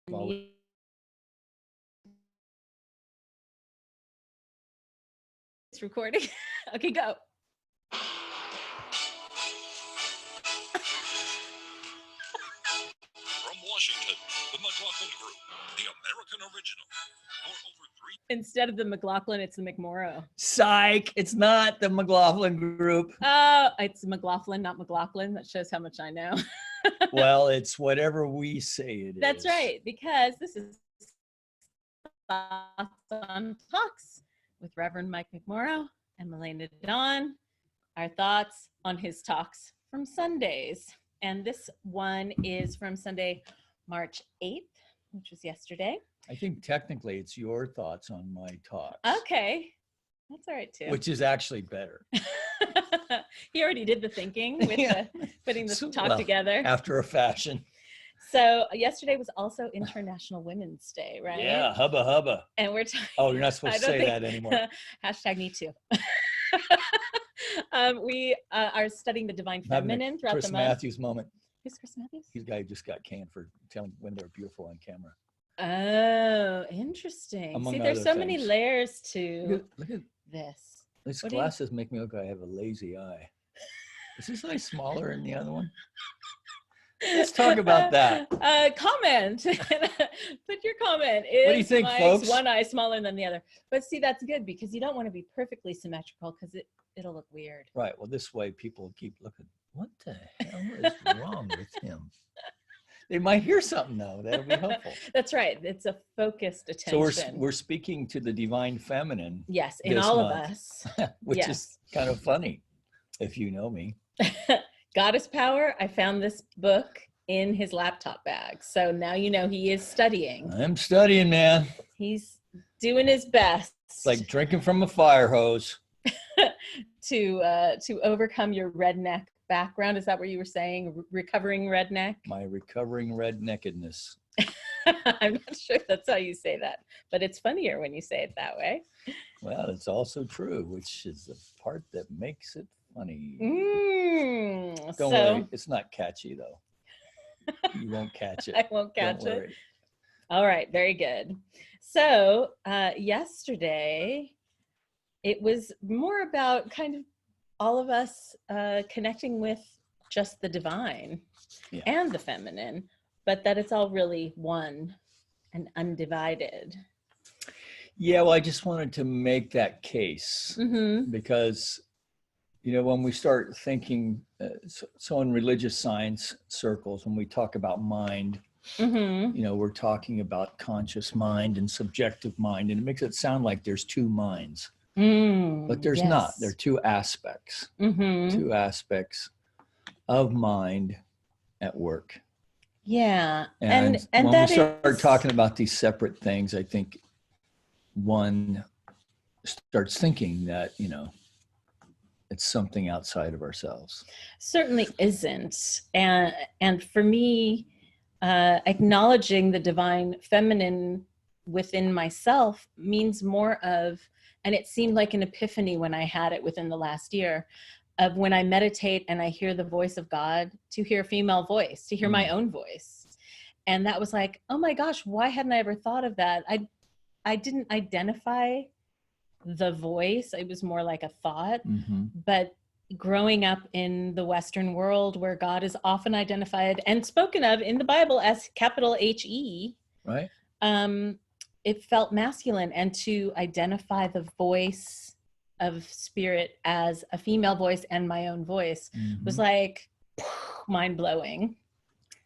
Well, It's recording. Okay, go. From Washington, the McLaughlin Group, the American original. For over 3. Instead of the McLaughlin, it's the McMorrow. psych, it's not the McLaughlin Group. Oh, it's McLaughlin, not McLaughlin. That shows how much I know. Well, it's whatever we say it is. That's right, because this is Thoughts on Talks with Reverend Mike McMorrow and Malayna Dawn. Our thoughts on his talks from Sundays. And this one is from Sunday, March 8th, which was yesterday. I think technically it's your thoughts on my talks. Okay, that's all right too. Which is actually better. He already did the thinking with putting the talk together. After a fashion. So yesterday was also International Women's Day, right? Yeah, hubba hubba. And we're talking. Oh, you're not supposed to say that anymore. Hashtag me too. We are studying the divine feminine throughout Chris the month. Matthews moment. Who's Chris Matthews? He's the guy who just got canned for telling women they're beautiful on camera. Oh, interesting. Among See, there's so other many things. layers to Look at this. these What do you- glasses make me look like I have a lazy eye. Is this eye smaller than the other one? Let's talk about that. Comment. Put your comment. What do you think, Mike's folks? one eye smaller than the other? But see, that's good because you don't want to be perfectly symmetrical because it'll look weird. Right. Well, this way people keep looking. What the hell is wrong with him? They might hear something though. That'll be helpful. That's right. It's a focused attention. So we're speaking to the divine feminine. Yes, in this all of month, us. which Yes. is kind of funny, if you know me. Goddess Power. I found this book in his laptop bag. So now you know he is studying. I'm studying, man. He's doing his best. It's like drinking from a fire hose. to overcome your redneck background. Is that what you were saying? Recovering redneck? My recovering redneckedness. I'm not sure that's how you say that, but it's funnier when you say it that way. Well, it's also true, which is the part that makes it funny. Don't worry, it's not catchy though. You won't catch it. I won't catch Don't it. worry. All right, very good. So yesterday, it was more about kind of all of us connecting with just the divine and the feminine, but that it's all really one and undivided. Yeah, well, I just wanted to make that case because, you know, when we start thinking, so in religious science circles, when we talk about mind, you know, we're talking about conscious mind and subjective mind, and it makes it sound like there's two minds. But there's not. There are two aspects. Two aspects of mind at work. Yeah. And when that we start talking about these separate things, I think one starts thinking that, you know, it's something outside of ourselves. Certainly isn't. And for me, acknowledging the divine feminine within myself means more of, and it seemed like an epiphany when I had it within the last year, of when I meditate and I hear the voice of God, to hear a female voice, to hear my own voice. And that was like, oh my gosh, why hadn't I ever thought of that? I didn't identify the voice. It was more like a thought. But growing up in the Western world where God is often identified and spoken of in the Bible as capital H-E, right? It felt masculine, and to identify the voice of spirit as a female voice and my own voice was like mind-blowing.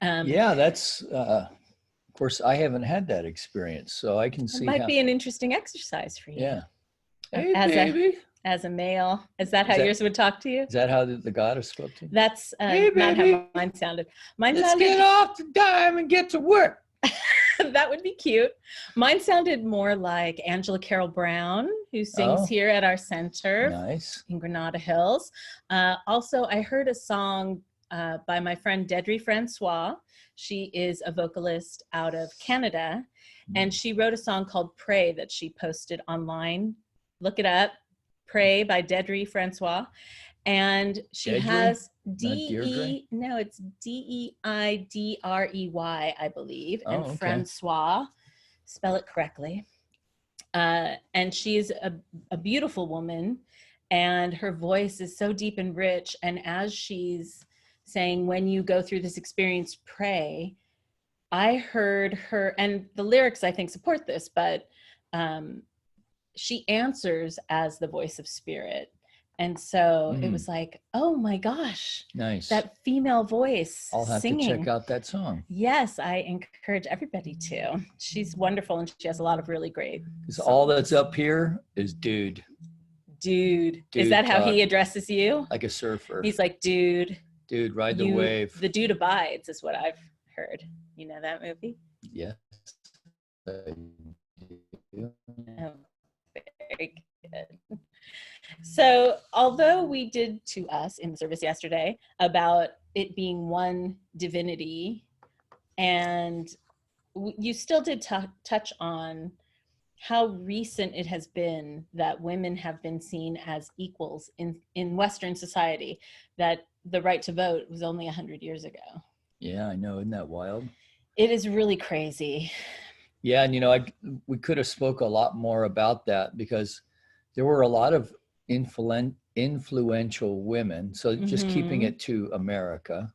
Yeah, that's, of course, I haven't had that experience, so I can see it might be an interesting exercise for you. Yeah. Hey, baby. As a male. Is that how yours would talk to you? Is that how the goddess spoke to you? That's Hey, not baby. how mine sounded. Mine Let's sounded, get off the dime and get to work. that would be cute. Mine sounded more like Angela Carole Brown, who sings here at our center Nice. in Granada Hills. Also, I heard a song by my friend Deidrey Francois. She is a vocalist out of Canada, and she wrote a song called Pray that she posted online. Look it up. Pray by Deidrey Francois. And she Deidrey? has Deirdre? No, it's Deidrey, I believe, and okay. Francois, spell it correctly. And she's a beautiful woman, and her voice is so deep and rich. And as she's saying, when you go through this experience, pray, I heard her, and the lyrics I think support this, but she answers as the voice of spirit. And so it was like, oh my gosh, nice. That female voice I'll have singing. to check out that song. Yes, I encourage everybody to. She's wonderful, and she has a lot of really great songs. All that's up here is dude. Dude. Is that how he addresses you? Like a surfer. He's like, dude. Dude, ride the wave. The dude abides is what I've heard. You know that movie? Yes. Oh, very good. So, although we did to us in the service yesterday about it being one divinity, and you still did touch on how recent it has been that women have been seen as equals in Western society, that the right to vote was only 100 years ago. Yeah, I know. Isn't that wild? It is really crazy. Yeah, and we could have spoke a lot more about that, because there were a lot of influential women. So just keeping it to America,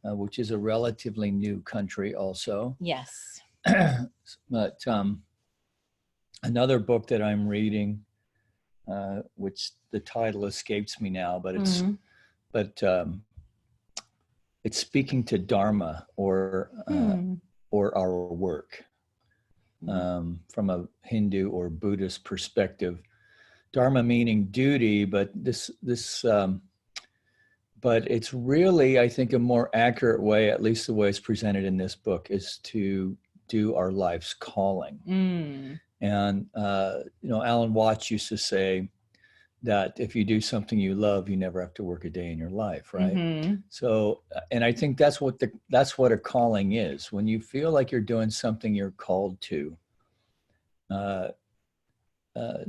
which is a relatively new country also. Yes. But another book that I'm reading, which the title escapes me now, but it's speaking to Dharma or our work from a Hindu or Buddhist perspective. Dharma meaning duty, but but it's really, I think, a more accurate way, at least the way it's presented in this book, is to do our life's calling. And Alan Watts used to say that if you do something you love, you never have to work a day in your life, right? So, and I think that's what a calling is. When you feel like you're doing something you're called to.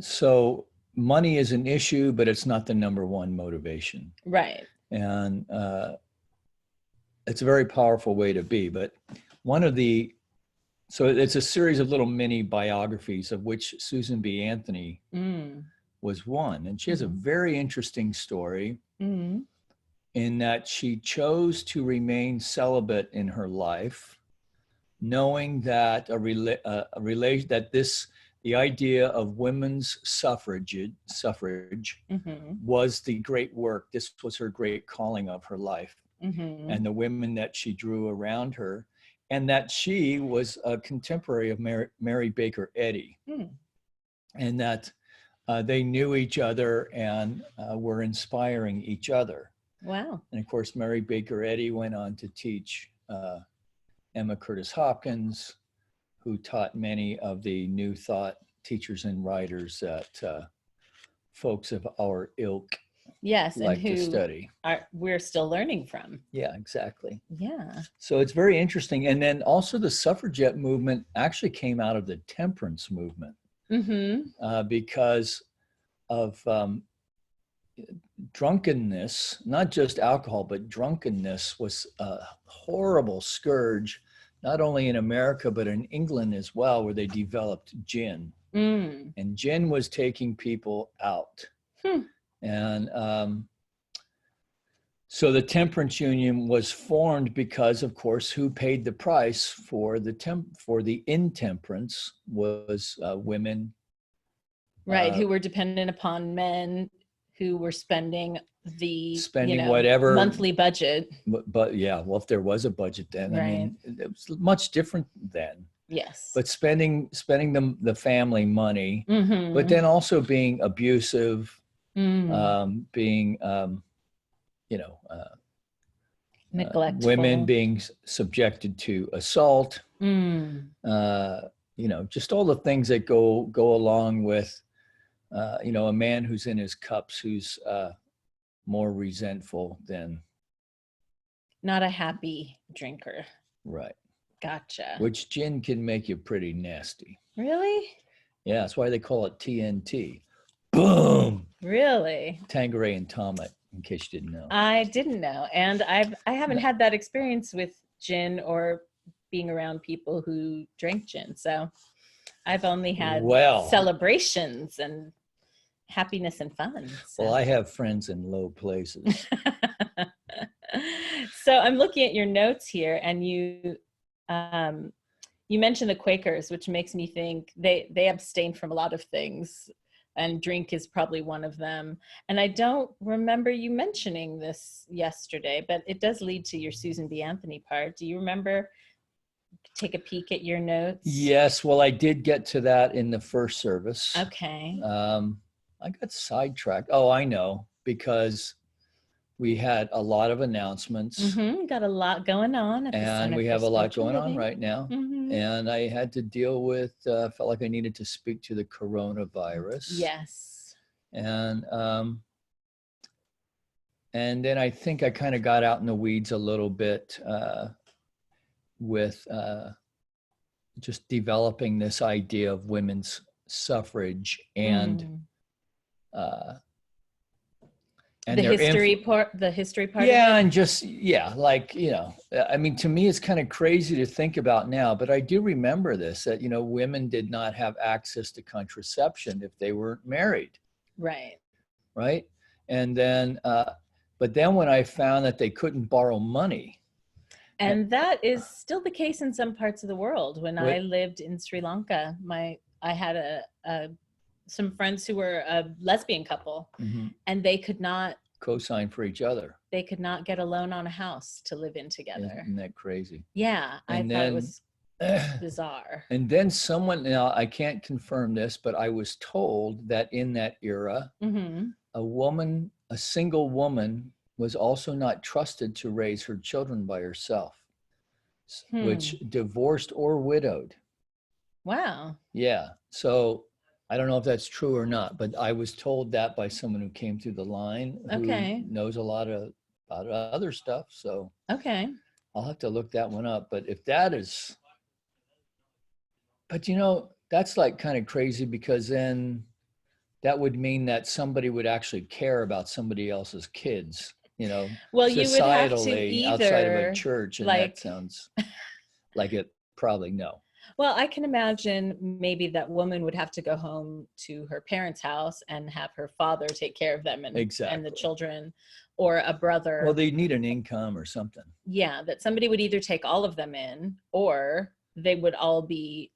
So money is an issue, but it's not the number one motivation. Right. And it's a very powerful way to be. But so it's a series of little mini biographies, of which Susan B. Anthony was one. And she has a very interesting story in that she chose to remain celibate in her life, knowing that the idea of women's suffrage was the great work. This was her great calling of her life, and the women that she drew around her, and that she was a contemporary of Mary Baker Eddy, and that they knew each other and were inspiring each other. Wow. And of course, Mary Baker Eddy went on to teach Emma Curtis Hopkins, who taught many of the New Thought teachers and writers that folks of our ilk like to study. We're still learning from. Yeah, exactly. Yeah. So it's very interesting. And then also the suffragette movement actually came out of the temperance movement because of drunkenness. Not just alcohol, but drunkenness was a horrible scourge, not only in America, but in England as well, where they developed gin. And gin was taking people out. And so the Temperance Union was formed because, of course, who paid the price for the intemperance was women. Right, who were dependent upon men who were spending whatever monthly budget. But yeah, well, if there was a budget then, right. I mean, it was much different then. Yes. But spending the family money, but then also being abusive, being neglectful, women being subjected to assault, just all the things that go along with a man who's in his cups, who's more resentful than not a happy drinker. Right. Gotcha. Which gin can make you pretty nasty. Really? Yeah, that's why they call it TNT. Boom. Really? Tanqueray and in case you didn't know. I didn't know. And I haven't had that experience with gin or being around people who drink gin. So I've only had celebrations and happiness and fun. So. Well, I have friends in low places. So I'm looking at your notes here, and you mentioned the Quakers, which makes me think they abstain from a lot of things, and drink is probably one of them. And I don't remember you mentioning this yesterday, but it does lead to your Susan B. Anthony part. Do you remember? Take a peek at your notes. Yes, well, I did get to that in the first service. Okay. I got sidetracked. Oh, I know, because we had a lot of announcements. Got a lot going on at the and Center we for have a lot Spiritual going on Living. right now. And I had to deal with, felt like I needed to speak to the coronavirus. Yes. And then I think I kind of got out in the weeds a little bit with just developing this idea of women's suffrage and the history part. Yeah, of it? and just like, I mean, to me, it's kind of crazy to think about now, but I do remember this, that women did not have access to contraception if they weren't married. Right. And then but then when I found that they couldn't borrow money. And that is still the case in some parts of the world. When I lived in Sri Lanka, I had some friends who were a lesbian couple, and they could not co-sign for each other. They could not get a loan on a house to live in together. Isn't that crazy? Yeah, I thought it was bizarre. And then someone, now I can't confirm this, but I was told that in that era, a single woman was also not trusted to raise her children by herself, which divorced or widowed. Wow. Yeah. So I don't know if that's true or not, but I was told that by someone who came through the line who knows a lot about other stuff. So I'll have to look that one up. But if that is, but that's like kind of crazy, because then that would mean that somebody would actually care about somebody else's kids, well, you would have to societally either, outside of a church. And that sounds like it probably no. Well, I can imagine maybe that woman would have to go home to her parents' house and have her father take care of them and the children, or a brother. Well, they need an income or something. Yeah, that somebody would either take all of them in, or they would all be,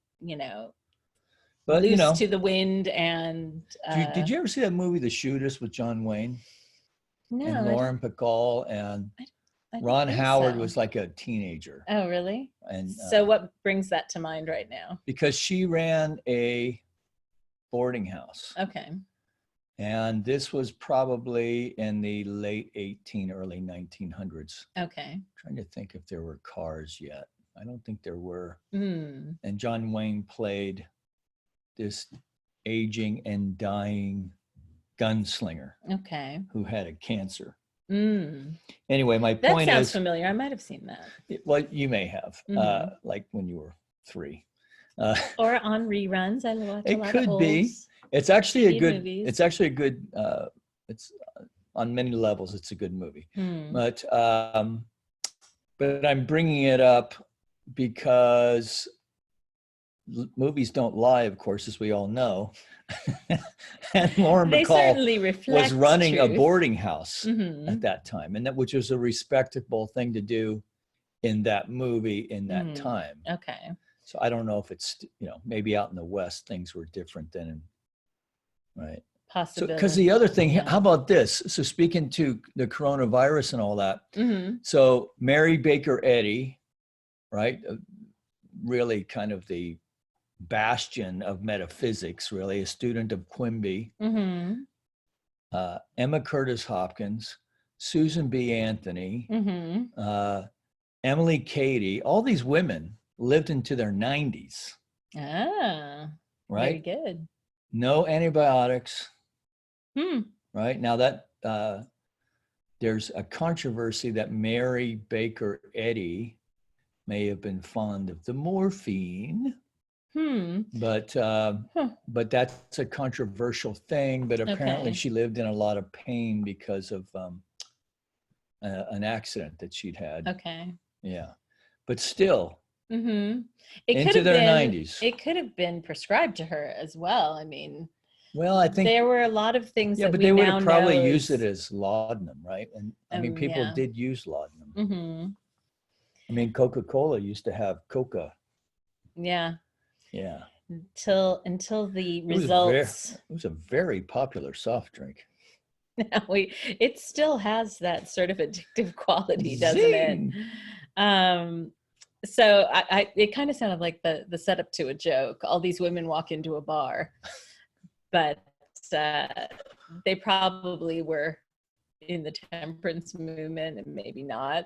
but loose to the wind. And did you ever see that movie, The Shootist, with John Wayne? No. And Lauren Bacall, and Ron Howard was like a teenager. Oh, really? And so what brings that to mind right now? Because she ran a boarding house. Okay. And this was probably in the late early 1900s. Okay. I'm trying to think if there were cars yet. I don't think there were. And John Wayne played this aging and dying gunslinger. Okay. Who had a cancer. Anyway, my point is, that sounds familiar. I might have seen that. Well, you may have, like when you were 3, or on reruns. I watch a lot it could of be. It's actually a good. movies. It's actually a good. It's on many levels. It's a good movie. But I'm bringing it up because movies don't lie, of course, as we all know. And Lauren Bacall was running a boarding house at that time, and which was a respectable thing to do in that movie in that time. Okay. So I don't know if it's, maybe out in the West things were different then, right? Possibility. Because the other thing, how about this? So speaking to the coronavirus and all that, so Mary Baker Eddy, right? Really kind of the bastion of metaphysics, really, a student of Quimby, Emma Curtis Hopkins, Susan B. Anthony, Emily Cady, all these women lived into their 90s. Ah, right? Very good. No antibiotics. Right? Now that there's a controversy that Mary Baker Eddy may have been fond of the morphine. But that's a controversial thing. But apparently she lived in a lot of pain because of an accident that she'd had. Okay. Yeah. But still, It into their 90s. It could have been prescribed to her as well. I mean, well, I think there were a lot of things that but we they would now have probably know used is, it as laudanum, right? And I mean, people did use laudanum. I mean, Coca-Cola used to have coca. Yeah. Yeah. Until the results. It was a very popular soft drink. It still has that sort of addictive quality, doesn't it? So it kind of sounded like the setup to a joke. All these women walk into a bar, but they probably were in the temperance movement and maybe not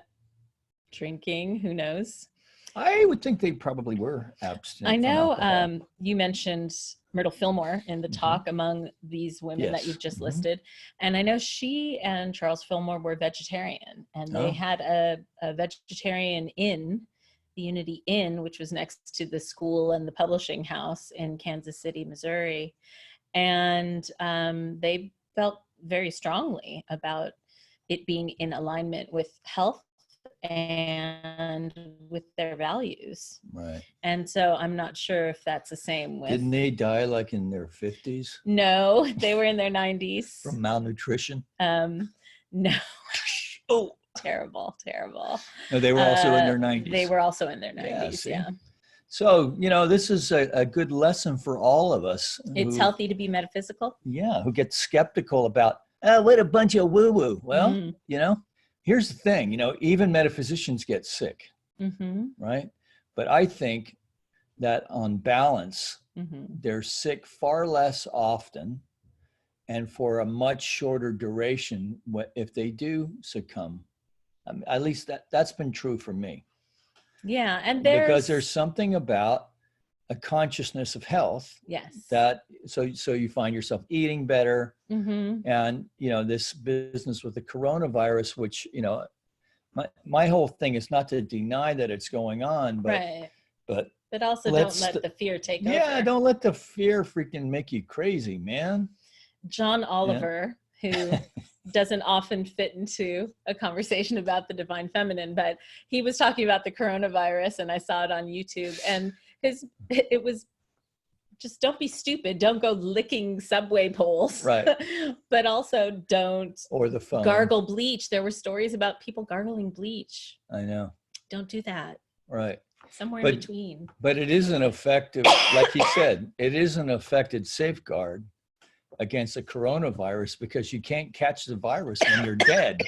drinking. Who knows? I would think they probably were abstinent. I know you mentioned Myrtle Fillmore in the talk among these women that you've just listed. And I know she and Charles Fillmore were vegetarian, and they had a vegetarian inn, the Unity Inn, which was next to the school and the publishing house in Kansas City, Missouri. And they felt very strongly about it being in alignment with health and with their values. Right. And so I'm not sure if that's the same with... Didn't they die like in their 50s? No, they were in their 90s. From malnutrition? No. Oh. Terrible. No, they were also in their 90s. They were also in their 90s, yeah. So, this is a good lesson for all of us. It's healthy to be metaphysical? Yeah, who get skeptical about, what a bunch of woo-woo. Well, here's the thing, even metaphysicians get sick, right? But I think that on balance, they're sick far less often and for a much shorter duration if they do succumb. At least that's been true for me. Yeah, and because there's something about a consciousness of health. Yes. That so you find yourself eating better, and this business with the coronavirus, which my whole thing is not to deny that it's going on, but also don't let the fear take over. Yeah, don't let the fear freaking make you crazy, man. John Oliver, who doesn't often fit into a conversation about the divine feminine, but he was talking about the coronavirus, and I saw it on YouTube, and it was just, don't be stupid, don't go licking subway poles, right? But also don't or the phone gargle bleach. There were stories about people gargling bleach. I know. Don't do that. Right. Somewhere in between. But it is an effective, like he said, it is an effective safeguard against the coronavirus, because you can't catch the virus when you're dead.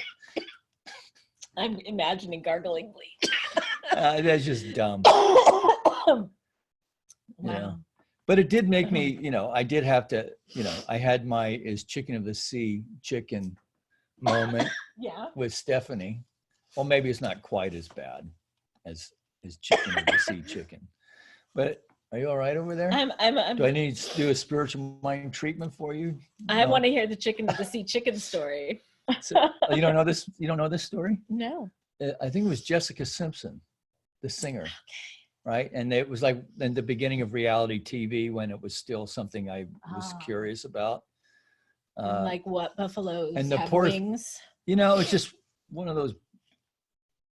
I'm imagining gargling bleach. That's just dumb. Wow. Yeah. But it did make me, I did have to, I had my is chicken of the sea chicken moment with Stephanie. Well, maybe it's not quite as bad as chicken of the sea chicken. But are you all right over there? Do I need to do a spiritual mind treatment for you? I want to hear the chicken of the sea chicken story. So, you don't know this? You don't know this story? No. I think it was Jessica Simpson, the singer, right? And it was like in the beginning of reality TV, when it was still something I was curious about. Like what, buffaloes and the have poor, wings? It's just one of those.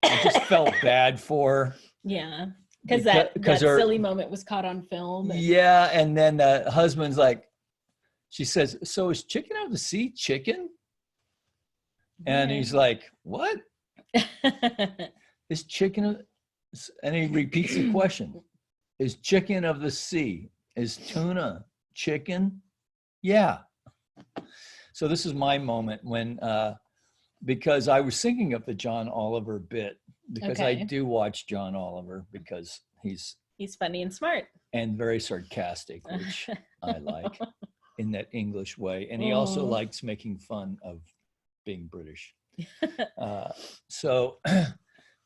I just felt bad for her. Yeah. Because that silly moment was caught on film. Yeah, and then the husband's like, she says, "So is chicken out of the sea chicken?" And he's like, "What? Is chicken?" And he repeats the question: "Is chicken of the sea? Is tuna chicken?" Yeah. So this is my moment when, because I was thinking of the John Oliver bit. Because I do watch John Oliver, because he's funny and smart and very sarcastic, which I like in that English way. And he also likes making fun of being British.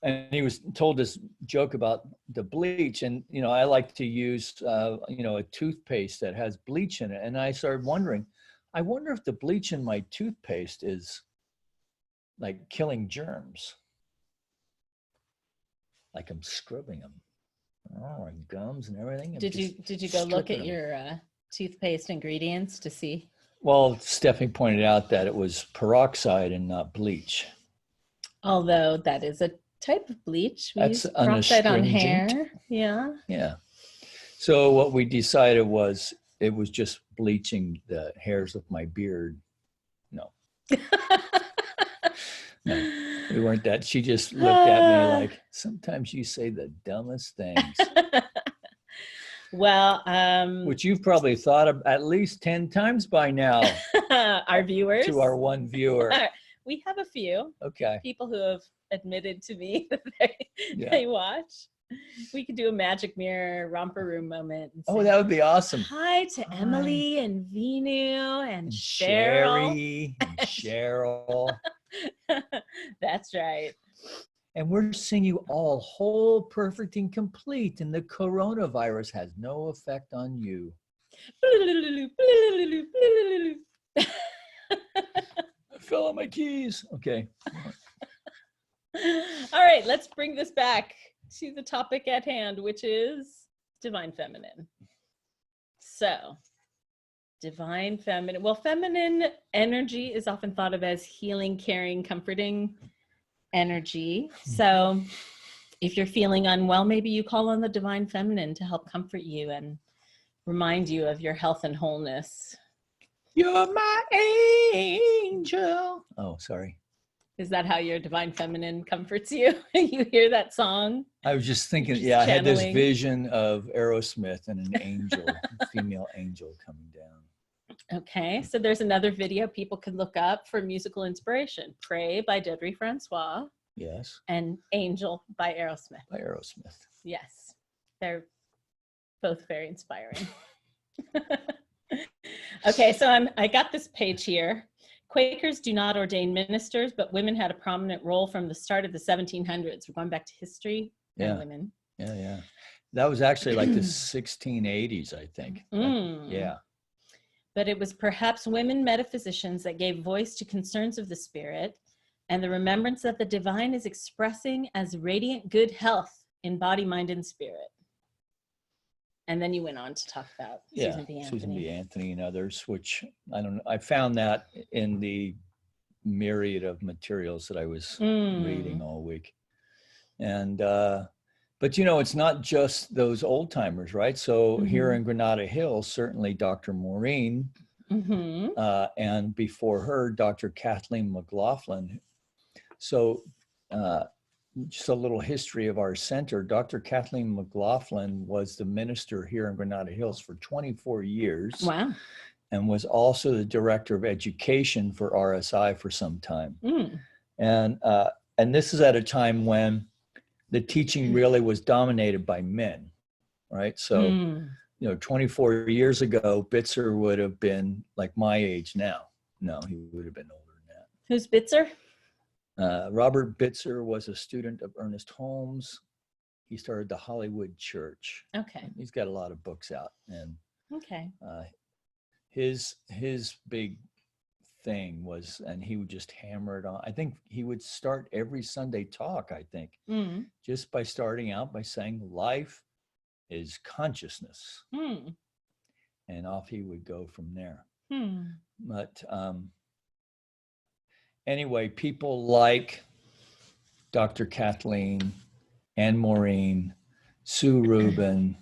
And he was told this joke about the bleach, and I like to use a toothpaste that has bleach in it. And I started wondering, I wonder if the bleach in my toothpaste is like killing germs. Like I'm scrubbing them, Oh, my gums and everything. I'm Did you go look at stripping 'em. your toothpaste ingredients to see? Well, Stephanie pointed out that it was peroxide and not bleach. Although that is a type of bleach. We That's use peroxide on unastringent. hair. Yeah. Yeah. So what we decided was it was just bleaching the hairs of my beard. No, no, we weren't that. She just looked at me like, sometimes you say the dumbest things, Well, which you've probably thought of at least 10 times by now. our viewers, To our one viewer. We have a few Okay. people who have admitted to me that Yeah. they watch. We could do a magic mirror romper room moment. And Oh, say, that would be awesome. hi to Hi. Emily and Vinu and And Cheryl. Sherry and Cheryl. That's right. And we're seeing you all whole, perfect, and complete, and the coronavirus has no effect on you. I fell on my keys. Okay. All right, let's bring this back to the topic at hand, which is divine feminine. So, divine feminine. Well, feminine energy is often thought of as healing, caring, comforting energy. So, if you're feeling unwell, maybe you call on the divine feminine to help comfort you and remind you of your health and wholeness. You're my angel. Oh, sorry. Is that how your divine feminine comforts you? You hear that song? I was just thinking, Just yeah, I had this channeling. vision of Aerosmith and an angel, a female angel coming down. Okay, so there's another video people can look up for musical inspiration. Pray by Deidrey Francois Yes, and Angel by Aerosmith. by Aerosmith. Yes, they're both very inspiring. Okay, so I got this page here. Quakers do not ordain ministers, but women had a prominent role from the start of the 1700s. We're going back to history and Yeah. women. Yeah, yeah. That was actually like the 1680s, I think. Yeah. But it was perhaps women metaphysicians that gave voice to concerns of the spirit and the remembrance that the divine is expressing as radiant good health in body, mind, and spirit. And then you went on to talk about Susan B. Anthony. Susan B. Anthony and others, which I don't know. I found that in the myriad of materials that I was reading all week. And, but you know, it's not just those old timers, right? So here in Granada Hills, certainly Dr. Maureen, and before her, Dr. Kathleen McLaughlin. So just a little history of our center. Dr. Kathleen McLaughlin was the minister here in Granada Hills for 24 years. Wow. And was also the director of education for RSI for some time. And this is at a time when the teaching really was dominated by men, right? So, you know, 24 years ago, Bitzer would have been like my age now. No, he would have been older than that. Who's Bitzer? Robert Bitzer was a student of Ernest Holmes. He started the Hollywood Church. Okay. He's got a lot of books out, and Okay. his big thing was, and he would just hammer it on. I think he would start every Sunday talk, I think, just by starting out by saying life is consciousness. And off he would go from there. But anyway, people like Dr. Kathleen, Anne Maureen, Sue Rubin,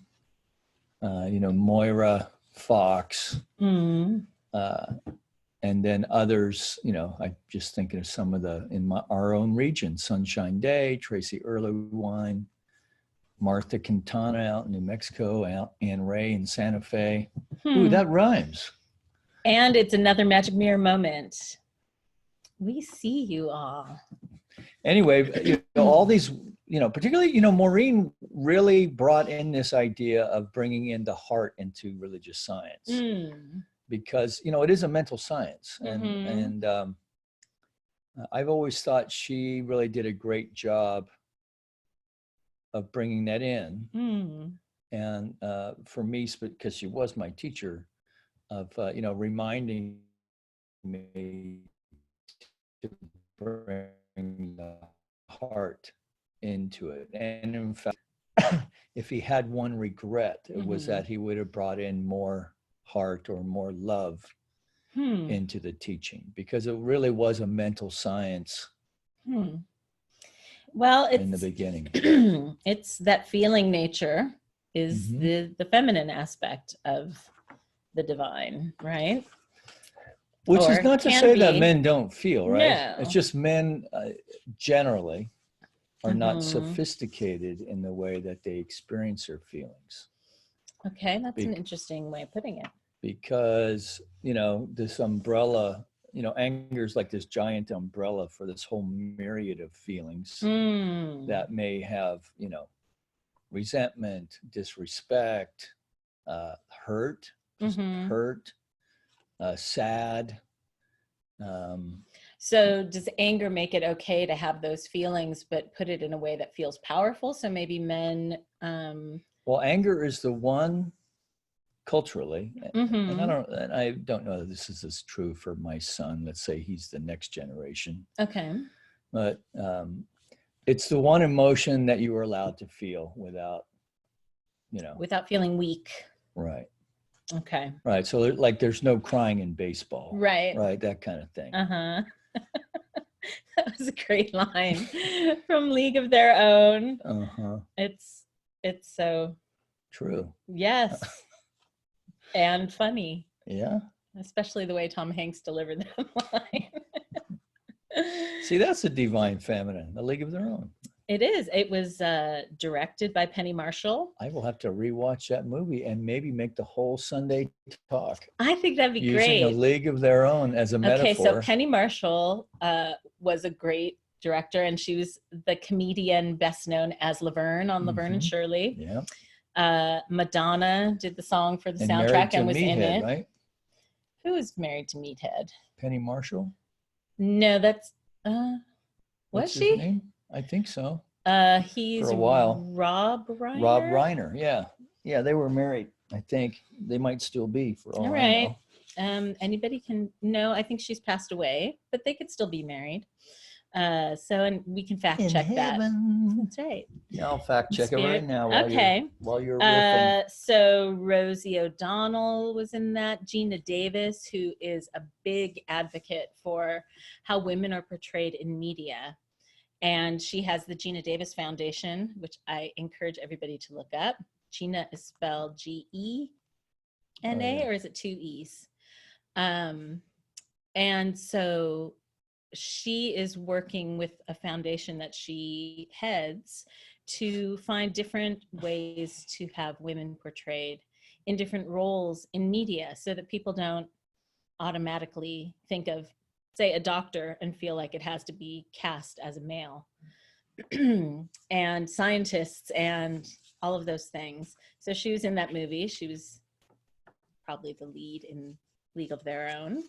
you know, Moira Fox, and then others, you know, I'm just thinking of some of the, in our own region, Sunshine Day, Tracy Earlywine, Martha Quintana out in New Mexico, Ann Ray in Santa Fe. Ooh, that rhymes. And it's another magic mirror moment. We see you all. Anyway, you know, all these, you know, particularly, you know, Maureen really brought in this idea of bringing in the heart into religious science. Because, you know, it is a mental science. And I've always thought she really did a great job of bringing that in. And for me, because she was my teacher, of, you know, reminding me to bring the heart into it. And in fact, if he had one regret, it was that he would have brought in more heart or more love into the teaching, because it really was a mental science. Well, it's in the beginning. It's that feeling nature is the feminine aspect of the divine, right? Which Or is not to can say be. that men don't feel, right? No. It's just men generally are not sophisticated in the way that they experience their feelings. Okay, that's an interesting way of putting it. Because, you know, this umbrella, you know, anger is like this giant umbrella for this whole myriad of feelings that may have, you know, resentment, disrespect, hurt, hurt, sad. So does anger make it okay to have those feelings, but put it in a way that feels powerful? So maybe men... Well, anger is the one culturally, and I don't know that this is as true for my son. Let's say he's the next generation. Okay. But it's the one emotion that you are allowed to feel without, you know. Without feeling weak. Right. Okay. Right. So like there's no crying in baseball. Right. Right. That kind of thing. That was a great line from League of Their Own. It's so true. Yes. And funny. Yeah. Especially the way Tom Hanks delivered that line. See, that's a divine feminine, A League of Their Own. It is. It was directed by Penny Marshall. I will have to rewatch that movie and maybe make the whole Sunday talk. I think that'd be using great. A League of Their Own as a metaphor. Okay, so Penny Marshall was a great director, and she was the comedian best known as Laverne on Laverne and Shirley. Yeah. Madonna did the song for the and soundtrack and was Meathead, in it. Right? Who is married to Meathead? Penny Marshall? No, that's What's was his she? name? I think so. He's for a while. Rob Reiner. Rob Reiner, yeah. Yeah, they were married. I think they might still be for all I know. Anybody can know. I think she's passed away, but they could still be married. And we can fact check that. That's right. Yeah, I'll fact check it right now while you're riffing. So Rosie O'Donnell was in that. Gina Davis, who is a big advocate for how women are portrayed in media. And she has the Gina Davis Foundation, which I encourage everybody to look up. Gina is spelled Gena, or is it two E's? And so she is working with a foundation that she heads to find different ways to have women portrayed in different roles in media, so that people don't automatically think of, say, a doctor and feel like it has to be cast as a male, and scientists and all of those things. So she was in that movie. She was probably the lead in League of Their Own.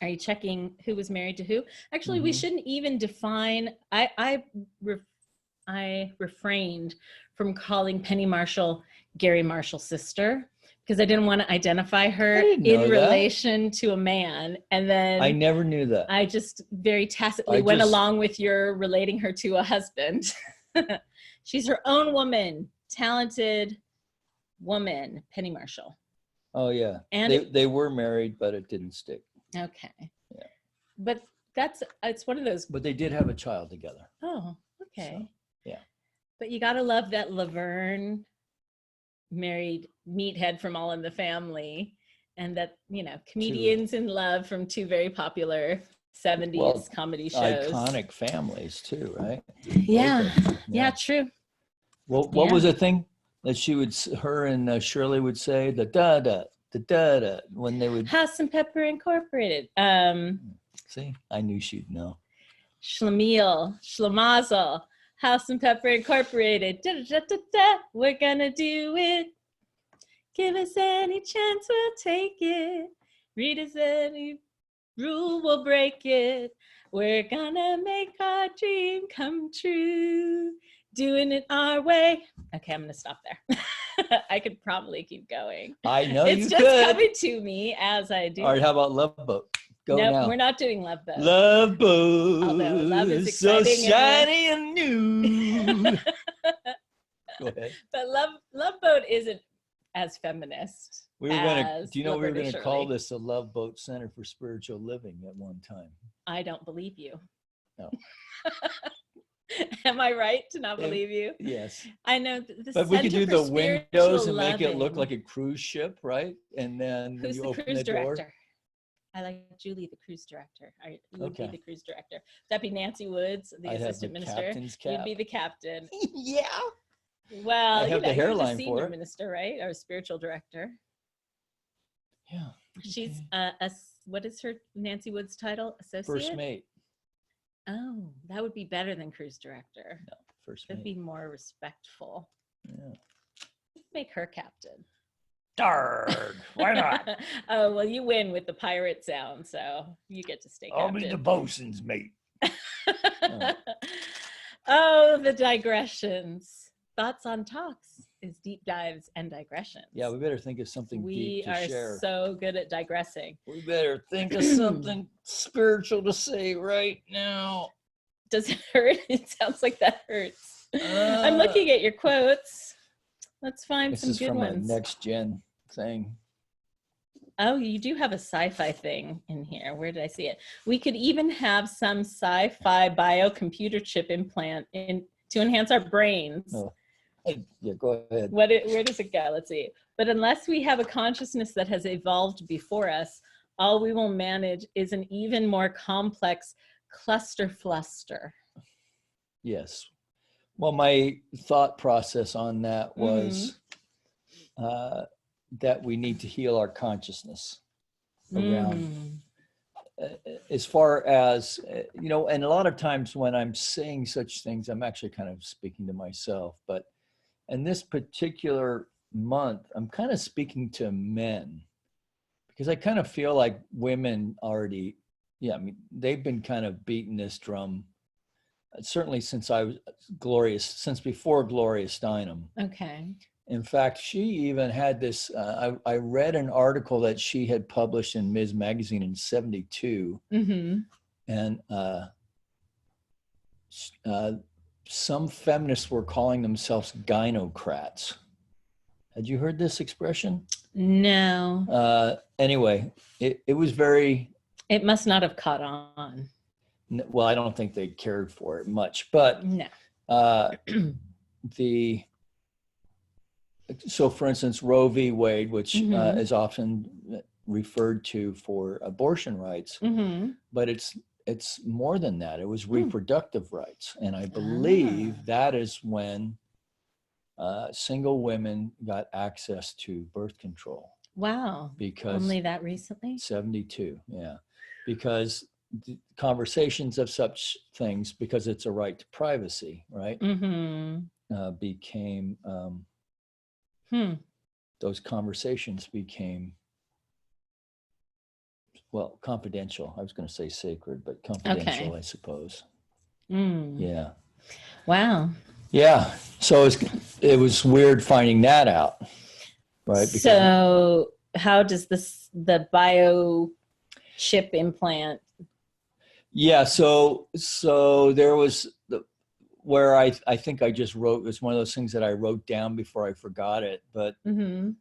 Are you checking who was married to who? Actually, we shouldn't even define. I refrained from calling Penny Marshall Gary Marshall's sister, because I didn't want to identify her in relation to a man. And then I never knew that. I just very tacitly went along with your relating her to a husband. She's her own woman, talented woman, Penny Marshall. Oh, yeah. And they were married, but it didn't stick. Okay. Yeah. But it's one of those. But they did have a child together. Oh, okay. So, yeah. But you got to love that Laverne married Meathead from All in the Family, and that, you know, comedians in love from two very popular 70s comedy shows. Iconic families too, right? Yeah. Yeah, true. Well, what was the thing that her and Shirley would say? The da-da, the da-da, when they would... House and Pepper Incorporated. See, I knew she'd know. Schlemiel, Schlemazel, House and Pepper Incorporated. Da, da, da, da, we're gonna do it. Give us any chance, we'll take it. Read us any rule, we'll break it. We're gonna make our dream come true. Doing it our way. Okay, I'm gonna stop there. I could probably keep going. I know it's you just could. coming to me as I do. All right, how about Love Boat? Go now. We're not doing Love Boat. Love Boat. Although love is so exciting shiny and new. Go ahead. But Love Boat isn't as feminist. We were going to, do you know we were Laverne going to and call Shirley. this the Love Boat Center for Spiritual Living at one time? I don't believe you. No. Am I right to not believe you? Yes. I know the But we could Center do for the windows Spiritual and make it look Loving. like a cruise ship, right? And then when Who's you the open cruise the door. director? I like Julie, the cruise director. You would Okay. be the cruise director. That'd be Nancy Woods, the I'd have assistant the minister. captain's You'd cap. be the captain. Yeah. Well, I have the you're hairline the for senior it. minister, right? Or spiritual director. Yeah. She's okay. what is her Nancy Woods title? Associate? First mate. Oh, that would be better than cruise director. No, first That'd mate. be more respectful. Yeah. Make her captain. Darn. Why not? Oh, well, you win with the pirate sound, so you get to stay I'll captain. be the bosun's mate. Oh, the digressions. Thoughts on Talks is deep dives and digressions. Yeah, we better think of something deep to share. We are so good at digressing. We better think of something spiritual to say right now. Does it hurt? It sounds like that hurts. I'm looking at your quotes. Let's find some good ones. This is from a next gen thing. Oh, you do have a sci-fi thing in here. Where did I see it? We could even have some sci-fi biocomputer chip implant in to enhance our brains. Oh. Yeah, go ahead. Where does it go? Let's see. But unless we have a consciousness that has evolved before us, all we will manage is an even more complex cluster fluster. Yes. Well, my thought process on that was that we need to heal our consciousness around as far as, you know, and a lot of times when I'm saying such things, I'm actually kind of speaking to myself. But in this particular month, I'm kind of speaking to men because I kind of feel like women already, I mean, they've been kind of beating this drum certainly since since before Gloria Steinem. Okay. In fact, she even had this, I read an article that she had published in Ms. Magazine in 72. And some feminists were calling themselves gynocrats. Had you heard this expression? No. Anyway, it was very... It must not have caught on. Well, I don't think they cared for it much, but no. So for instance, Roe v. Wade, which is often referred to for abortion rights, but it's more than that. It was reproductive rights. And I believe that is when single women got access to birth control. Wow. Because only that recently? 72, yeah. Because the conversations of such things, because it's a right to privacy, right? Became, those conversations became, well, confidential. I was going to say sacred, but confidential, I suppose. Yeah. Wow. Yeah. So it was weird finding that out, right? Because so how does the biochip implant? Yeah. So there was where I think I just wrote, it was one of those things that I wrote down before I forgot it. But the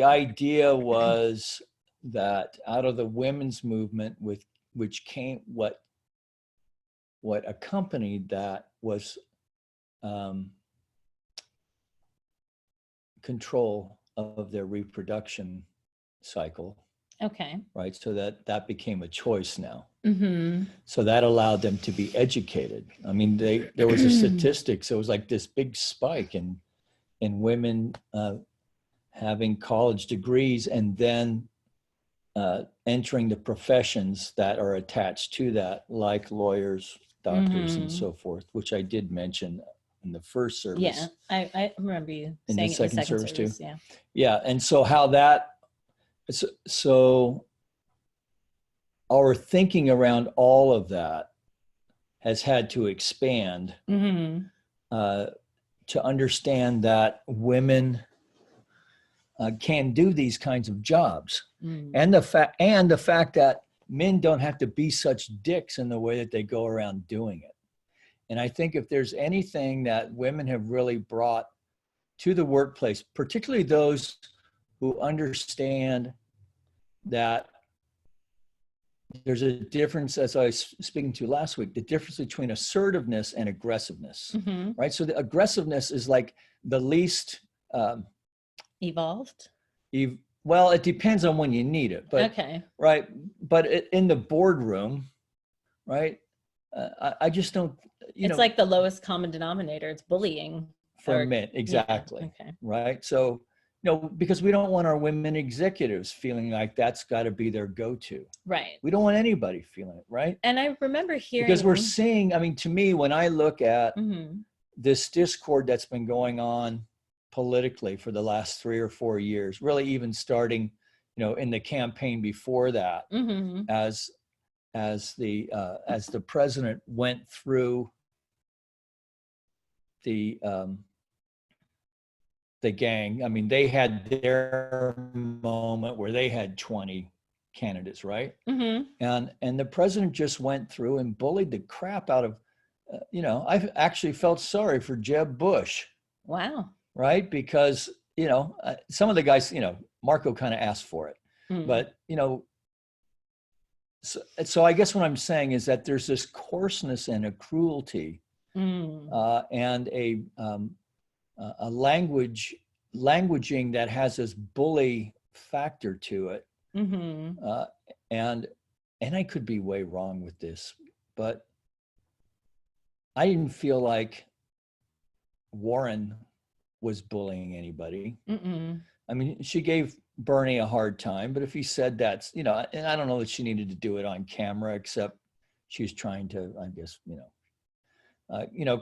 idea was that out of the women's movement, which came, what accompanied that was control of their reproduction cycle. Okay. Right. So that became a choice now. So that allowed them to be educated. I mean, there was a statistics. It was like this big spike in women having college degrees and then entering the professions that are attached to that, like lawyers, doctors, and so forth, which I did mention in the first service. Yeah, I remember you saying in the second service too. Yeah. Yeah, and so how that. So our thinking around all of that has had to expand to understand that women can do these kinds of jobs, and the fact that men don't have to be such dicks in the way that they go around doing it. And I think if there's anything that women have really brought to the workplace, particularly those who understand that there's a difference, as I was speaking to last week, the difference between assertiveness and aggressiveness, right? So the aggressiveness is like the least evolved. Well, it depends on when you need it, but okay, right. But in the boardroom, right? I just don't. It's like the lowest common denominator. It's bullying. For men, exactly. Yeah, okay. Right. So, because we don't want our women executives feeling like that's got to be their go-to. Right. We don't want anybody feeling it, right? And I remember hearing, because we're seeing, to me, when I look at mm-hmm. this discord that's been going on politically for the last 3 or 4 years, really even starting, in the campaign before that, mm-hmm. as the president went through the gang. They had their moment where they had 20 candidates, right? Mm-hmm. And the president just went through and bullied the crap out of, I've actually felt sorry for Jeb Bush. Wow. Right? Because, some of the guys, Marco kind of asked for it, but, so I guess what I'm saying is that there's this coarseness and a cruelty and a languaging that has this bully factor to it. And I could be way wrong with this, but I didn't feel like Warren was bullying anybody. She gave Bernie a hard time, but if he said that, and I don't know that she needed to do it on camera, except she's trying to, I guess,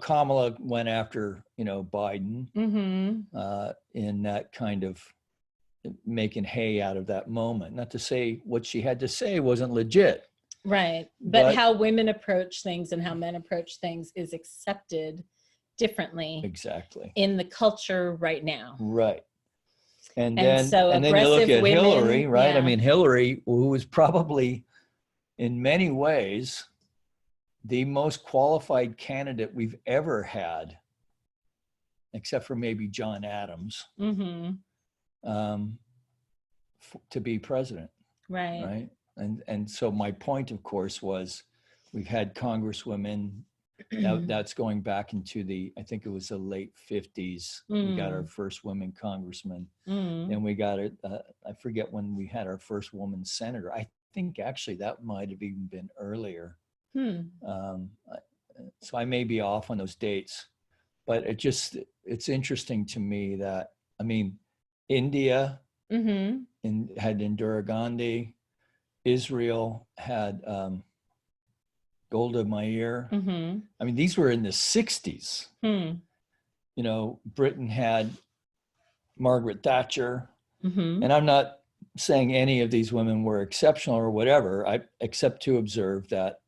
Kamala went after, Biden in that kind of making hay out of that moment. Not to say what she had to say wasn't legit. Right. But how women approach things and how men approach things is accepted differently. Exactly. In the culture right now. Right. And then you look at women, Hillary, right? Yeah. Hillary, who was probably in many ways the most qualified candidate we've ever had, except for maybe John Adams, to be president. Right. And so my point, of course, was we've had congresswomen. That's going back into I think it was the late 50s. We got our first women congressman. And we got it. I forget when we had our first woman senator. I think actually that might have even been earlier. So I may be off on those dates, but it's interesting to me that, India had Indira Gandhi, Israel had Golda Meir. These were in the 60s. Britain had Margaret Thatcher. And I'm not saying any of these women were exceptional or whatever, except to observe that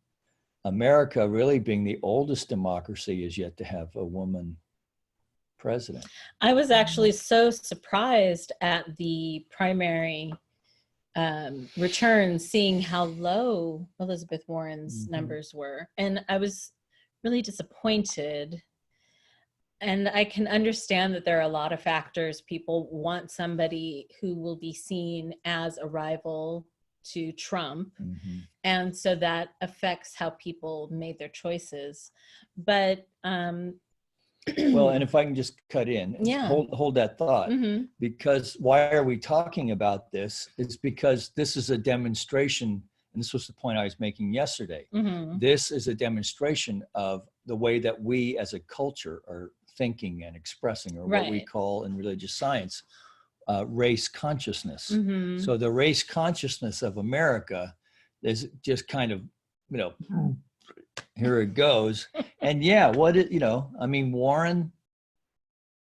America, really being the oldest democracy, is yet to have a woman president. I was actually so surprised at the primary return, seeing how low Elizabeth Warren's numbers were. And I was really disappointed. And I can understand that there are a lot of factors. People want somebody who will be seen as a rival to Trump. And so that affects how people made their choices. But well, and if I can just cut in, hold that thought, because why are we talking about this? It's because this is a demonstration, and this was the point I was making yesterday. This is a demonstration of the way that we as a culture are thinking and expressing, or what we call in religious science, race consciousness. So the race consciousness of America is just kind of, here it goes. And Warren,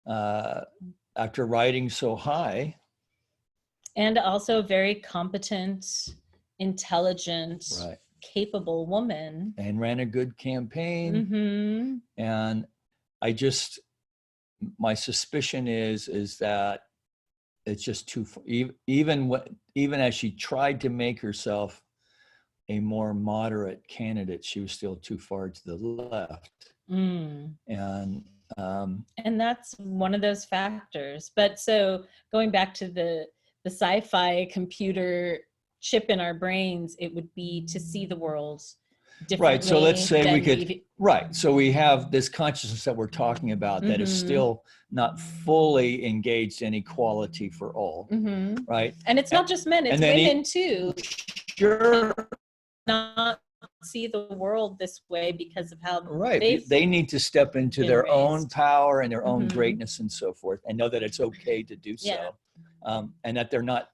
after riding so high. And also very competent, intelligent, capable woman. And ran a good campaign. And my suspicion is that it's just too, even as she tried to make herself a more moderate candidate, she was still too far to the left. And that's one of those factors. But so going back to the sci-fi computer chip in our brains, it would be to see the world differently. Right. So let's say we could, right. So we have this consciousness that we're talking about that is still not fully engaged in equality for all. Right. And it's not just men, it's women too. Sure. Not see the world this way because of how they need to step into their own power and their own greatness and so forth, and know that it's okay to do so, and that they're not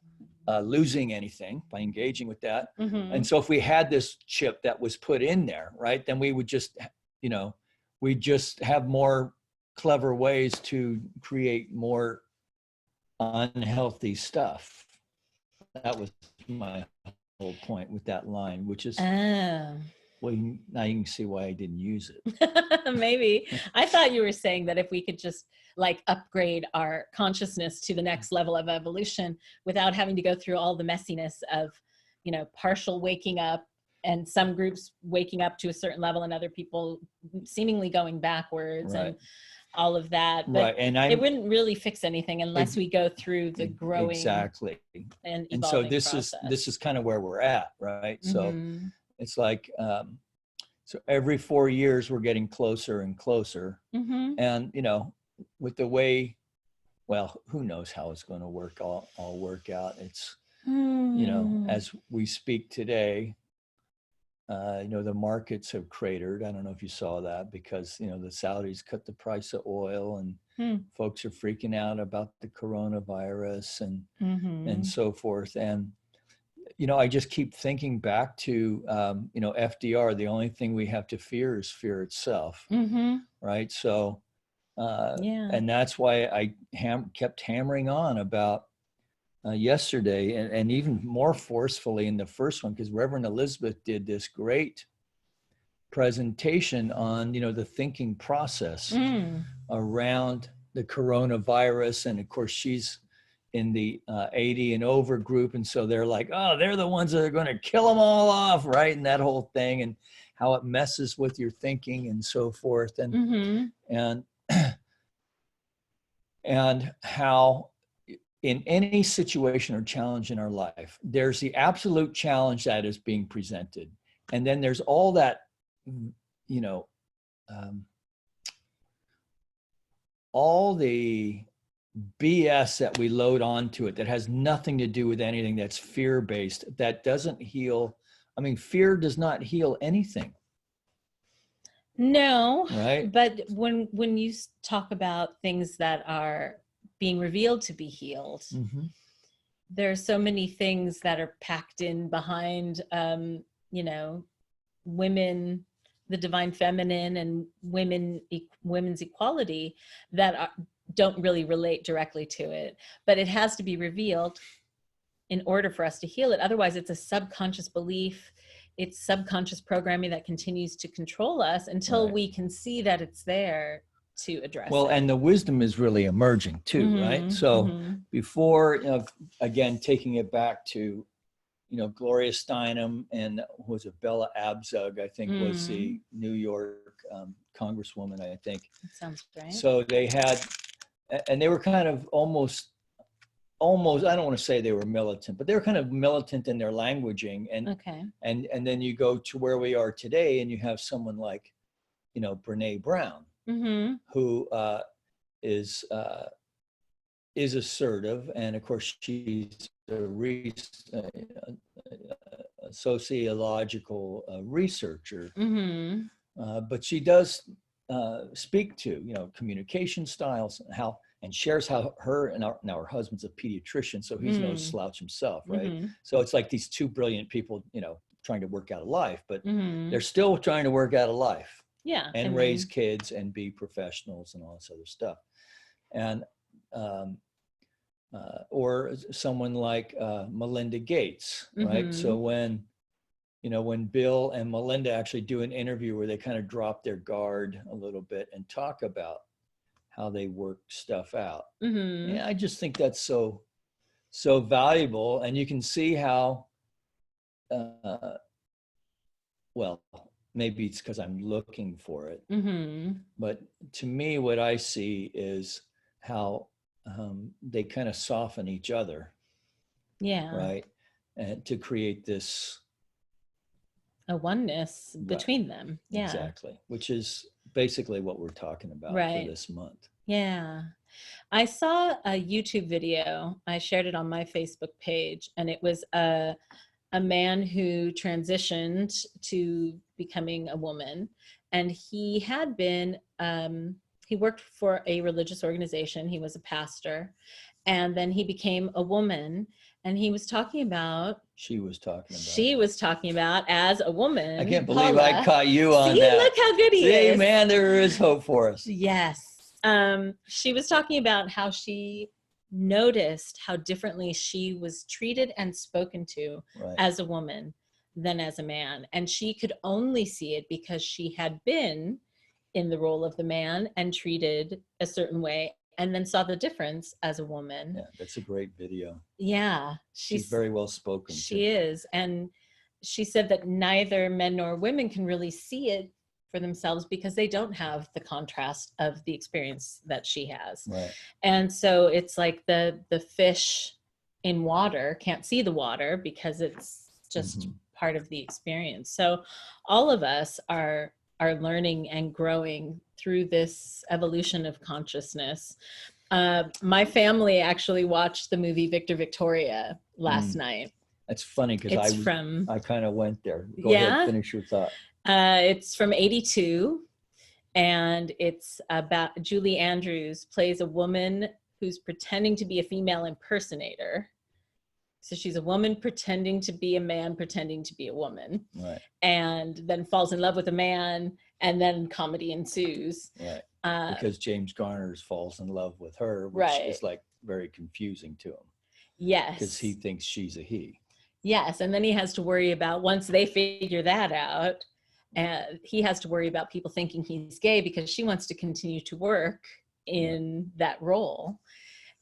losing anything by engaging with that. And so if we had this chip that was put in there, right, then we would just, we just have more clever ways to create more unhealthy stuff. That was my whole point with that line, which is well, now you can see why I didn't use it. Maybe. I thought you were saying that if we could just like upgrade our consciousness to the next level of evolution without having to go through all the messiness of, partial waking up and some groups waking up to a certain level and other people seemingly going backwards and all of that. But it wouldn't really fix anything unless we go through the growing exactly and so process. this is kind of where we're at, right? So it's like so every 4 years we're getting closer and closer, and with the way, well, who knows how it's going to all work out. It's as we speak today, the markets have cratered. I don't know if you saw that, because the Saudis cut the price of oil, and folks are freaking out about the coronavirus and so forth. And I just keep thinking back to FDR. The only thing we have to fear is fear itself, right? So and that's why I kept hammering on about yesterday, and even more forcefully in the first one, because Reverend Elizabeth did this great presentation on the thinking process around the coronavirus. And of course she's in the 80 and over group, and so they're like, oh, they're the ones that are going to kill them all off, right? And that whole thing, and how it messes with your thinking and so forth, and and how in any situation or challenge in our life, there's the absolute challenge that is being presented, and then there's all that all the BS that we load onto it that has nothing to do with anything, that's fear-based, that doesn't heal. I mean, fear does not heal anything. No, right? But when you talk about things that are being revealed to be healed, there are so many things that are packed in behind, women, the divine feminine, and women's equality that don't really relate directly to it. But it has to be revealed in order for us to heal it. Otherwise, it's a subconscious belief. It's subconscious programming that continues to control us until we can see that it's there to address it. And the wisdom is really emerging too, right? So before, again, taking it back to, Gloria Steinem and who was it, Bella Abzug, I think was the New York Congresswoman, I think. That sounds right. So they had, and they were kind of almost, I don't want to say they were militant, but they were kind of militant in their languaging. And then you go to where we are today, and you have someone like, Brene Brown, who is assertive, and of course she's a sociological researcher, but she does speak to communication styles, and shares how her and her husband's a pediatrician, so he's no slouch himself, right? So it's like these two brilliant people, trying to work out a life, but they're still trying to work out a life, and raise kids and be professionals and all this other stuff. And or someone like Melinda Gates, right? So when Bill and Melinda actually do an interview where they kind of drop their guard a little bit and talk about how they work stuff out. Yeah, I just think that's so valuable. And you can see how, maybe it's because I'm looking for it. Mm-hmm. But to me, what I see is how they kind of soften each other. Yeah. Right. And to create this a oneness between them. Yeah. Exactly. Which is basically what we're talking about for this month. Yeah. I saw a YouTube video. I shared it on my Facebook page, and it was a man who transitioned to becoming a woman, and he had been he worked for a religious organization. He was a pastor, and then he became a woman, and he was talking about she was talking about as a woman. I can't believe I caught you on that. Look how good he is. Man, there is hope for us. Yes. She was talking about how she noticed how differently she was treated and spoken to as a woman than as a man. And she could only see it because she had been in the role of the man and treated a certain way, and then saw the difference as a woman. Yeah, that's a great video. Yeah. She's very well spoken. She is. And she said that neither men nor women can really see it for themselves because they don't have the contrast of the experience that she has. Right. And so it's like the fish in water can't see the water because it's just part of the experience. So all of us are learning and growing through this evolution of consciousness. My family actually watched the movie Victor Victoria last night. That's funny because I kind of went there. Go ahead, finish your thought. It's from 82, and it's about Julie Andrews plays a woman who's pretending to be a female impersonator. So she's a woman pretending to be a man, pretending to be a woman. Right. And then falls in love with a man, and then comedy ensues. Right. Because James Garner falls in love with her, which is like very confusing to him. Yes. Because he thinks she's a he. Yes. And then he has to worry about, once they figure that out, he has to worry about people thinking he's gay because she wants to continue to work in that role.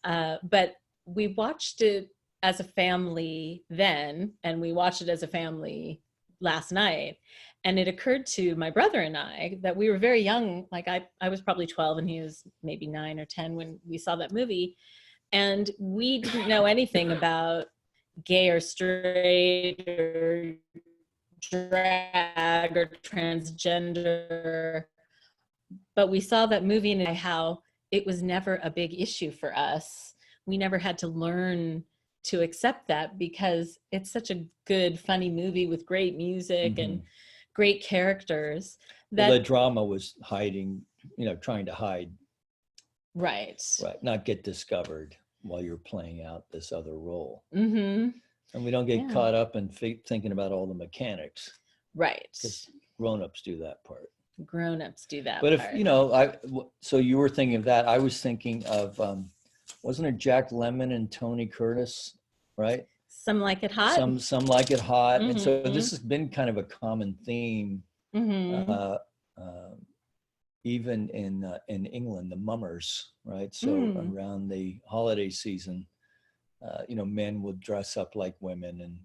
But we watched it as a family then, and we watched it as a family last night. And it occurred to my brother and I that we were very young. Like I was probably 12 and he was maybe 9 or 10 when we saw that movie. And we didn't know anything about gay or straight or drag or transgender. But we saw that movie and how it was never a big issue for us. We never had to learn to accept that because it's such a good, funny movie with great music and great characters. That the drama was hiding, trying to hide. Right. Not get discovered while you're playing out this other role. Mm-hmm. And we don't get caught up in thinking about all the mechanics. Right. Because grown-ups do that part. Grown-ups do that but part. So you were thinking of that. I was thinking of, wasn't it Jack Lemmon and Tony Curtis, right? Some Like It Hot. Some Like It Hot. And so this has been kind of a common theme, even in England, the mummers, right? So around the holiday season, men would dress up like women, and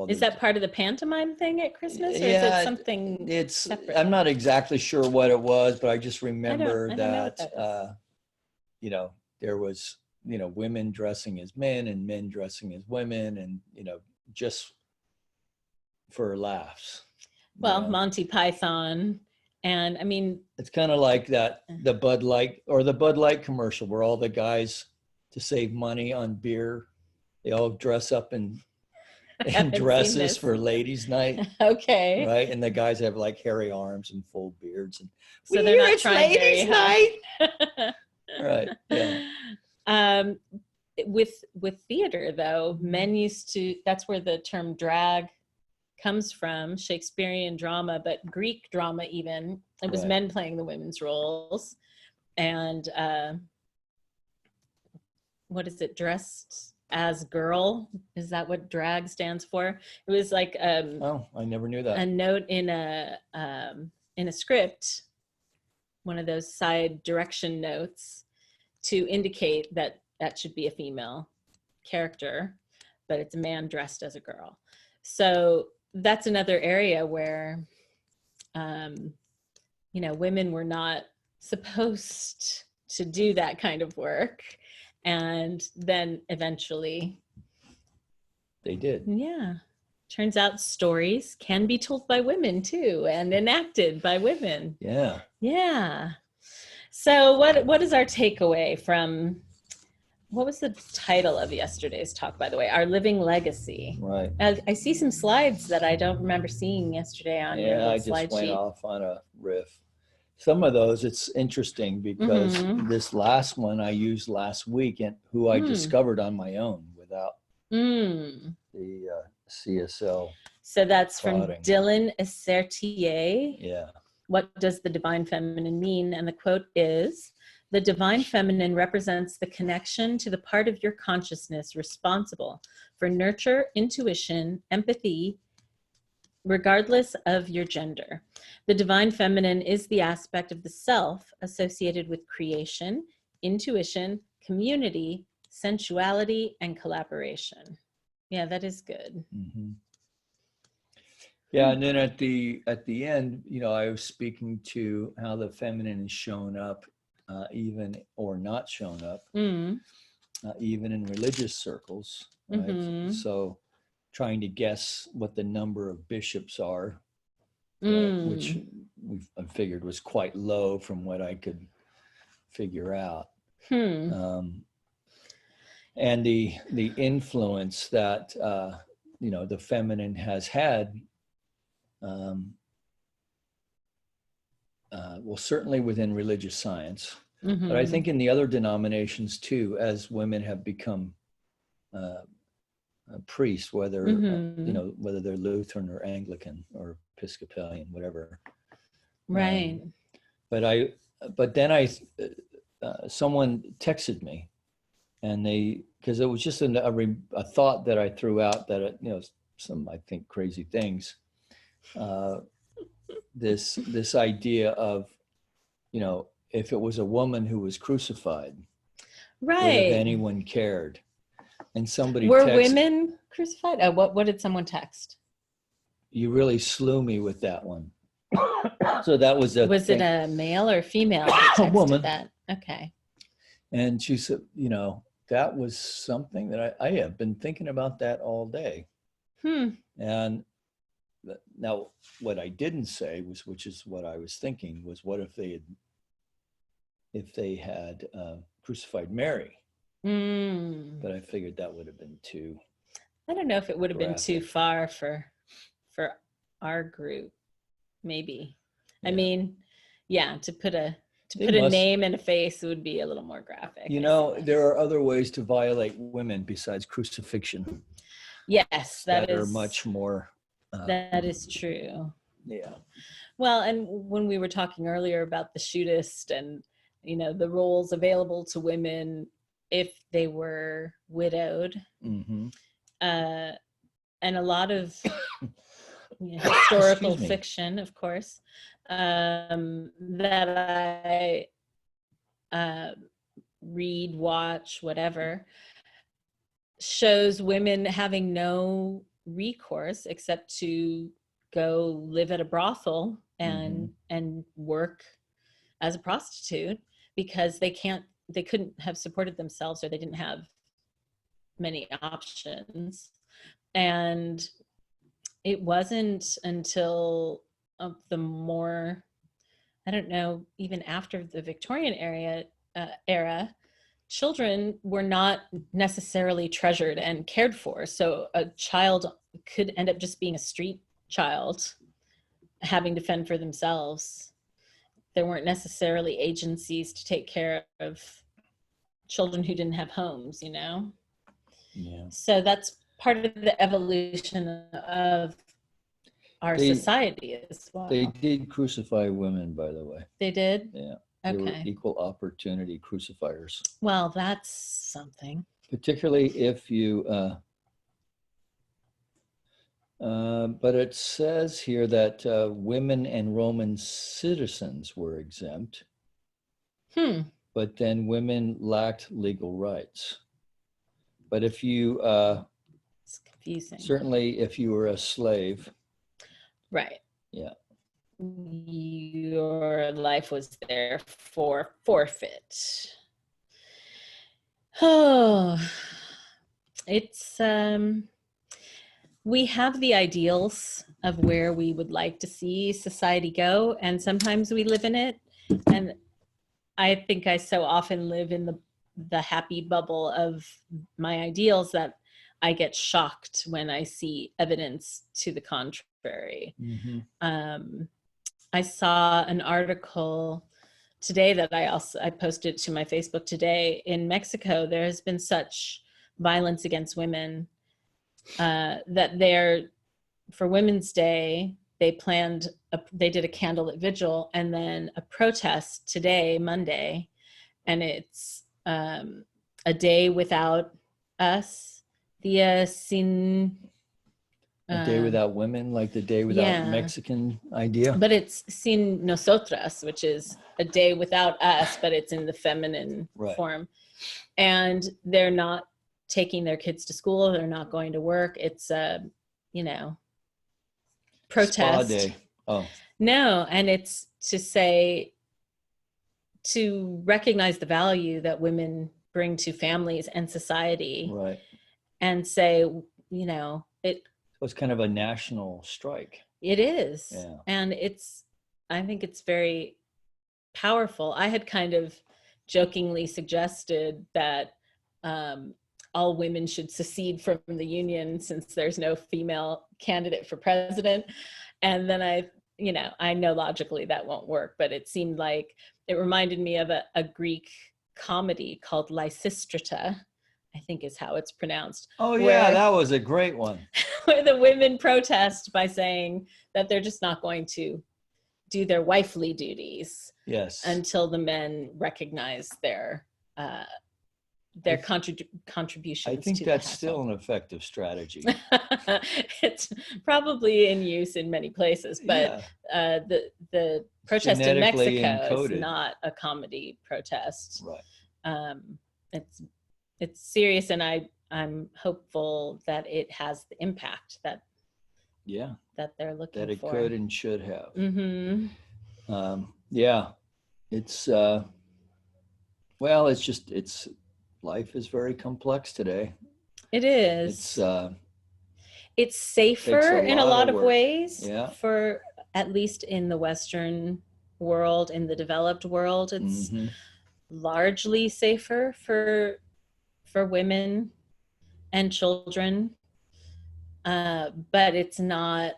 is that part of the pantomime thing at Christmas, or is it something separate? I'm not exactly sure what it was, but I just remember that there was women dressing as men and men dressing as women, and just for laughs. Well, Monty Python, and I mean, it's kind of like that, the Bud Light commercial where all the guys, to save money on beer, they all dress up in dresses for ladies' night. Okay. Right, and the guys have like hairy arms and full beards, and so they're not trying ladies' night. Right. Yeah. With theater though, men used to. That's where the term drag comes from, Shakespearean drama, but Greek drama even. It was men playing the women's roles, and what is it? Dressed as girl, is that what drag stands for? It was like oh, I never knew that. A note in a script, one of those side direction notes, to indicate that should be a female character, but it's a man dressed as a girl. So that's another area where, women were not supposed to do that kind of work. And then eventually they did. Yeah. Turns out stories can be told by women too, and enacted by women. Yeah. Yeah. So what is our takeaway from, what was the title of yesterday's talk, by the way? Our Living Legacy. Right. I see some slides that I don't remember seeing yesterday on your little slide sheet. I just went off on a riff. Some of those, it's interesting because this last one I used last week, and who I discovered on my own without the CSL. So that's prodding. from Dylan Essertier. Yeah. What does the divine feminine mean? And the quote is, the divine feminine represents the connection to the part of your consciousness responsible for nurture, intuition, empathy, regardless of your gender. The divine feminine is the aspect of the self associated with creation, intuition, community, sensuality, and collaboration. Yeah, that is good. Mm-hmm. Yeah, and then at the end, I was speaking to how the feminine is shown up, even or not shown up, even in religious circles. Right? So, trying to guess what the number of bishops are, which I figured was quite low from what I could figure out. And the influence that the feminine has had, well, certainly within religious science, but I think in the other denominations too, as women have become priests, whether whether they're Lutheran or Anglican or Episcopalian, whatever. Right. But then someone texted me, and because it was just a thought that I threw out that some, I think, crazy things. This idea of if it was a woman who was crucified, right? If anyone cared. And somebody were women crucified? Oh, what did someone text? You really slew me with that one. So that was it a male or female? A woman. That. Okay. And she said, that was something that I have been thinking about that all day. And now what I didn't say was, which is what I was thinking, was what if they had crucified Mary? But I figured that would have been too. I don't know if it would have been too far for our group. Maybe. Yeah. I mean, yeah, to put a name and a face would be a little more graphic. There are other ways to violate women besides crucifixion. Yes, that are much more. That is true. Yeah. Well, and when we were talking earlier about the shootist and the roles available to women if they were widowed, and a lot of historical fiction, of course, that I read, watch, whatever, shows women having no recourse except to go live at a brothel and work as a prostitute, because they couldn't have supported themselves, or they didn't have many options. And it wasn't until the more, I don't know, even after the Victorian era, children were not necessarily treasured and cared for. So a child could end up just being a street child, having to fend for themselves. There weren't necessarily agencies to take care of children who didn't have homes, Yeah. So that's part of the evolution of our society as well. They did crucify women, by the way. They did? Yeah. They were equal opportunity crucifiers. Well, that's something. Particularly if you, but it says here that women and Roman citizens were exempt. But then women lacked legal rights. But if you, it's confusing. Certainly if you were a slave, Right. Yeah. Your life was there for forfeit. Oh, it's, we have the ideals of where we would like to see society go, and sometimes we live in it. And I think I so often live in the happy bubble of my ideals that I get shocked when I see evidence to the contrary. I saw an article today that I posted to my Facebook today. In Mexico, there has been such violence against women that for Women's Day, they did a candlelit vigil and then a protest today, Monday, and it's a day without us, Dia Sin. A day without women, like the day without Mexican idea. But it's Sin Nosotras, which is a day without us, but it's in the feminine form. And they're not taking their kids to school. They're not going to work. It's a, protest. Spa day. Oh. No, and it's to recognize the value that women bring to families and society. Right. And say, it's kind of a national strike. It is. Yeah. And I think it's very powerful. I had kind of jokingly suggested that all women should secede from the union since there's no female candidate for president. And then I know logically that won't work, but it seemed like it reminded me of a Greek comedy called Lysistrata, I think is how it's pronounced. Oh yeah, that was a great one. Where the women protest by saying that they're just not going to do their wifely duties. Yes. Until the men recognize their contributions. I think that's still an effective strategy. It's probably in use in many places, but the protest in Mexico is not a comedy protest. Right. It's serious, and I'm hopeful that it has the impact that they're looking for. That it could and should have. Mm-hmm. It's it's life is very complex today. It is. It's safer in a lot of ways. Yeah. For at least in the Western world, in the developed world, it's largely safer for women and children, but it's not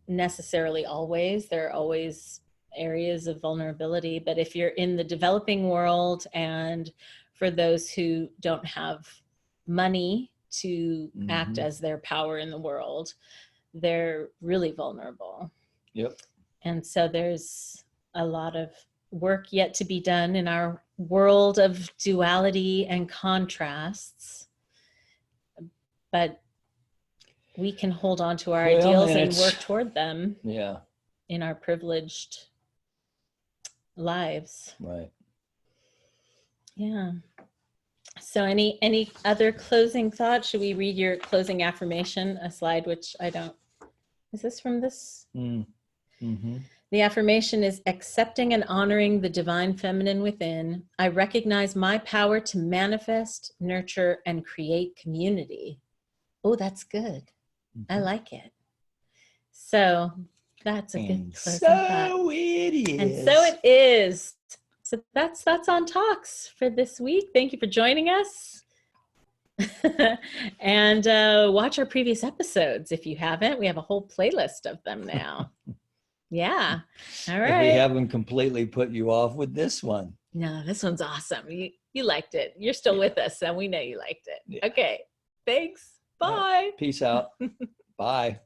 necessarily always. There are always areas of vulnerability, but if you're in the developing world, and for those who don't have money to act as their power in the world, they're really vulnerable. Yep. And so there's a lot of work yet to be done in our world of duality and contrasts, but we can hold on to our ideals and work toward them in our privileged lives. Right. Yeah. So any other closing thoughts? Should we read your closing affirmation, a slide which I don't, is this from this? Mm-hmm. The affirmation is accepting and honoring the divine feminine within. I recognize my power to manifest, nurture, and create community. Oh, that's good. I like it. So that's a good closing thought. So it is. And so it is. So that's on Talks for this week. Thank you for joining us. And watch our previous episodes if you haven't. We have a whole playlist of them now. Yeah. All right. If we haven't completely put you off with this one. No, this one's awesome. You liked it. You're still with us, and we know you liked it. Yeah. Okay. Thanks. Bye. Peace out. Bye.